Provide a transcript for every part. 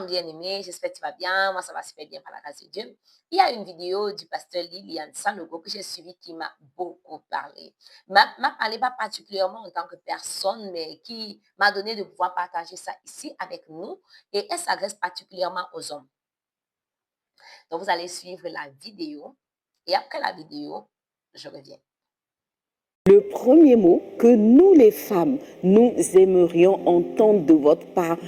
Bien-aimé, j'espère que tu vas bien. Moi, ça va super bien par la grâce de Dieu. Il y a une vidéo du pasteur Lilian Sanogo que j'ai suivie qui m'a beaucoup parlé. M'a parlé pas particulièrement en tant que personne, mais qui m'a donné de pouvoir partager ça ici avec nous. Et elle s'adresse particulièrement aux hommes. Donc, vous allez suivre la vidéo. Et après la vidéo, je reviens. Le premier mot que nous les femmes, nous aimerions entendre de votre part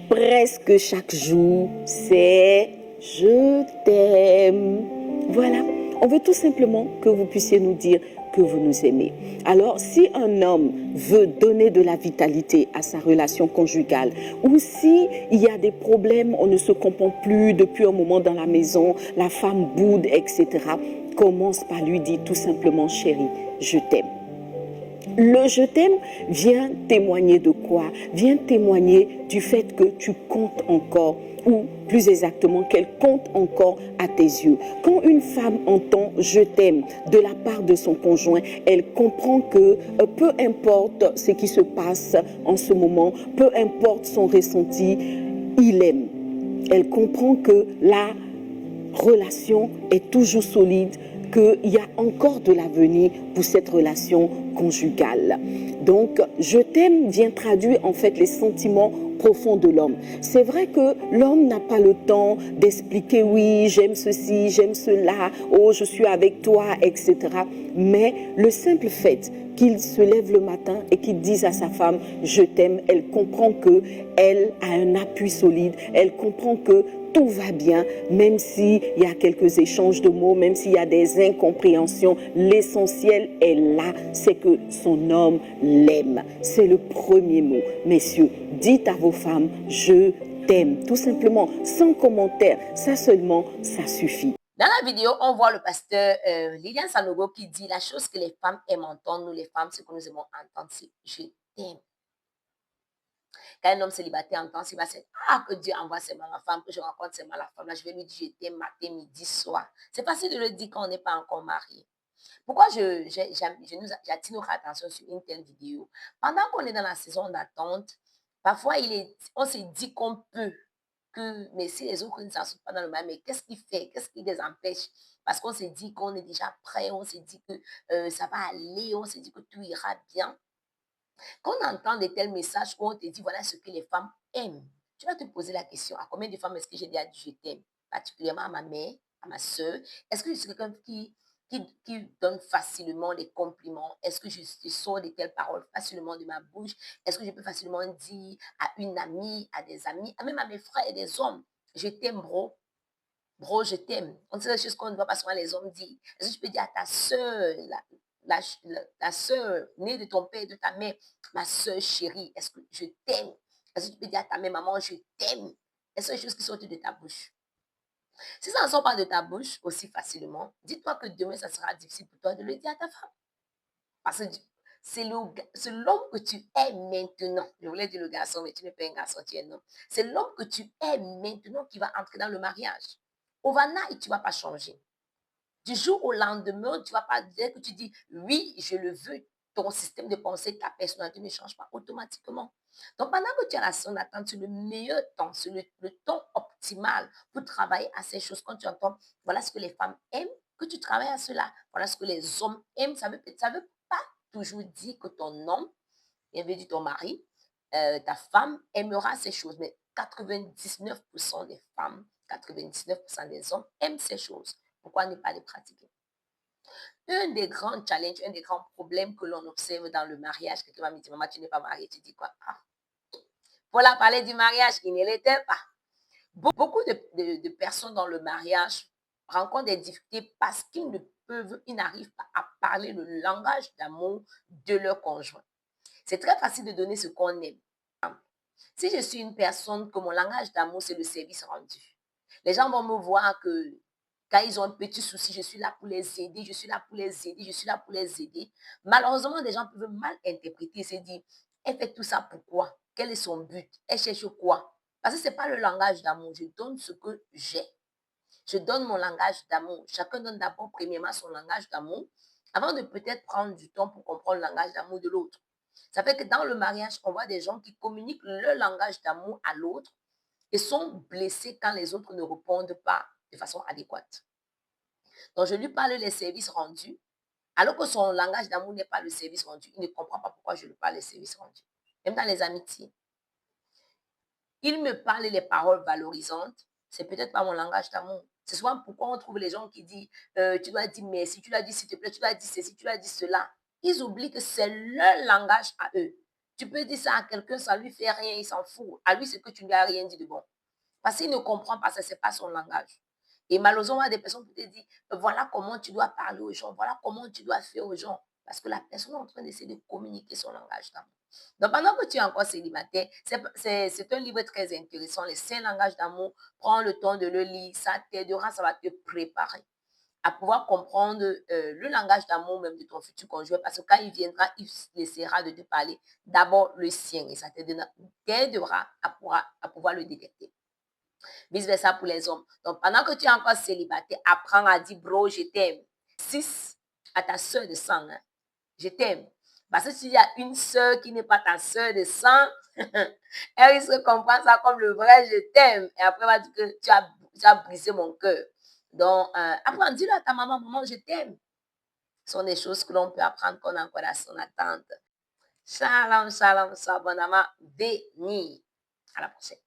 presque chaque jour, c'est « je t'aime ». Voilà, on veut tout simplement que vous puissiez nous dire que vous nous aimez. Alors, si un homme veut donner de la vitalité à sa relation conjugale, ou si il y a des problèmes, on ne se comprend plus depuis un moment dans la maison, la femme boude, etc., commence par lui dire tout simplement « chérie, je t'aime ». Le je t'aime vient témoigner de quoi? Vient témoigner du fait que tu comptes encore, ou plus exactement qu'elle compte encore à tes yeux. Quand une femme entend je t'aime de la part de son conjoint, elle comprend que peu importe ce qui se passe en ce moment, peu importe son ressenti, il aime. Elle comprend que la relation est toujours solide, qu'il y a encore de l'avenir pour cette relation conjugale. Donc, je t'aime vient traduire en fait les sentiments profonds de l'homme. C'est vrai que l'homme n'a pas le temps d'expliquer oui, j'aime ceci, j'aime cela, oh, je suis avec toi, etc. Mais le simple fait qu'il se lève le matin et qu'il dise à sa femme je t'aime, elle comprend que elle a un appui solide, elle comprend que tout va bien, même s'il y a quelques échanges de mots, même s'il y a des incompréhensions, l'essentiel est là, c'est que son homme l'aime. C'est le premier mot. Messieurs, dites à vos femmes, je t'aime, tout simplement, sans commentaire, ça seulement, ça suffit. Dans la vidéo, on voit le pasteur Lilian Sanogo qui dit la chose que les femmes aiment entendre, nous les femmes, ce que nous aimons entendre, c'est je t'aime. Quand un homme célibataire entend, il va se dire, ah, que Dieu envoie seulement ma femme, que je rencontre seulement la femme, là, je vais lui dire, je t'aime matin, midi, soir. C'est facile de le dire quand on n'est pas encore marié. Pourquoi j'attire notre attention sur une telle vidéo? Pendant qu'on est dans la saison d'attente, parfois, on se dit qu'on peut, mais si les autres ne s'en sortent pas dans le mal, mais qu'est-ce qui fait? Qu'est-ce qui les empêche? Parce qu'on se dit qu'on est déjà prêt, on se dit que ça va aller, on se dit que tout ira bien. Quand on entend de tels messages où on te dit voilà ce que les femmes aiment, tu vas te poser la question, à combien de femmes est-ce que j'ai déjà dit je t'aime? Particulièrement à ma mère, à ma soeur. Est-ce que je suis quelqu'un qui donne facilement des compliments? Est-ce que je sors de telles paroles facilement de ma bouche? Est-ce que je peux facilement dire à une amie, à des amis, même à mes frères et des hommes, je t'aime, bro? Bro, je t'aime. On sait des choses qu'on ne voit pas souvent les hommes dire. Est-ce que tu peux dire à ta soeur, la soeur née de ton père et de ta mère, ma soeur chérie, est-ce que je t'aime? Est-ce que tu peux dire à ta mère, maman, je t'aime? Est-ce que des choses qui sortent de ta bouche? Si ça ne sort pas de ta bouche aussi facilement, dis-toi que demain, ça sera difficile pour toi de le dire à ta femme. Parce que c'est l'homme que tu es maintenant. Je voulais dire le garçon, mais tu n'es pas un garçon, tu es un homme. C'est l'homme que tu es maintenant qui va entrer dans le mariage. Overnight, tu ne vas pas changer. Du jour au lendemain, tu ne vas pas dire que tu dis oui, je le veux. Ton système de pensée, ta personnalité ne change pas automatiquement. Donc, pendant que tu as la son d'attente, c'est le meilleur temps, c'est le temps optimal pour travailler à ces choses. Quand tu entends, voilà ce que les femmes aiment, que tu travailles à cela. Voilà ce que les hommes aiment. Ça veut pas toujours dire que ton homme, il veut dire ton mari, ta femme aimera ces choses. Mais 99% des femmes, 99% des hommes aiment ces choses. Pourquoi ne pas les pratiquer? Un des grands challenges, un des grands problèmes que l'on observe dans le mariage, quelqu'un va me dire, maman, tu n'es pas mariée, tu dis quoi? Ah, voilà, parler du mariage, il ne l'était pas. Beaucoup de personnes dans le mariage rencontrent des difficultés parce ils n'arrivent pas à parler le langage d'amour de leur conjoint. C'est très facile de donner ce qu'on aime. Si je suis une personne que mon langage d'amour, c'est le service rendu, les gens vont me voir que quand ils ont un petit souci, je suis là pour les aider, je suis là pour les aider, je suis là pour les aider. Malheureusement, des gens peuvent mal interpréter et se dire, elle fait tout ça pourquoi? Quel est son but? Elle cherche quoi? Parce que ce n'est pas le langage d'amour. Je donne ce que j'ai. Je donne mon langage d'amour. Chacun donne d'abord premièrement son langage d'amour avant de peut-être prendre du temps pour comprendre le langage d'amour de l'autre. Ça fait que dans le mariage, on voit des gens qui communiquent leur langage d'amour à l'autre et sont blessés quand les autres ne répondent pas de façon adéquate. Donc, je lui parle les services rendus, alors que son langage d'amour n'est pas le service rendu. Il ne comprend pas pourquoi je lui parle les services rendus. Même dans les amitiés. Il me parle les paroles valorisantes. C'est peut-être pas mon langage d'amour. C'est souvent pourquoi on trouve les gens qui disent tu dois dire merci, tu dois dire s'il te plaît, tu dois dire ceci, tu dois dire cela. Ils oublient que c'est leur langage à eux. Tu peux dire ça à quelqu'un, ça lui fait rien, il s'en fout. À lui, c'est que tu ne lui as rien dit de bon. Parce qu'il ne comprend pas ça, ce n'est pas son langage. Et malheureusement, il y a des personnes qui te disent voilà comment tu dois parler aux gens, voilà comment tu dois faire aux gens. Parce que la personne est en train d'essayer de communiquer son langage d'amour. Donc, pendant que tu es encore célibataire, c'est un livre très intéressant, Les 5 langages d'amour. Prends le temps de le lire, ça t'aidera, ça va te préparer à pouvoir comprendre le langage d'amour même de ton futur conjoint. Parce que quand il viendra, il essaiera de te parler d'abord le sien et ça t'aidera à pouvoir le détecter. Vice-versa pour les hommes. Donc, pendant que tu es encore célibataire, apprends à dire, bro, je t'aime. 6 à ta soeur de sang. Hein. Je t'aime. Parce que s'il y a une soeur qui n'est pas ta soeur de sang, elle risque de comprendre ça comme le vrai je t'aime. Et après, elle va dire que tu as brisé mon cœur. Donc, apprends, dis-le à ta maman, maman, je t'aime. Ce sont des choses que l'on peut apprendre qu'on a encore à son attente. Shalom, shalom, abonnement béni. À la prochaine.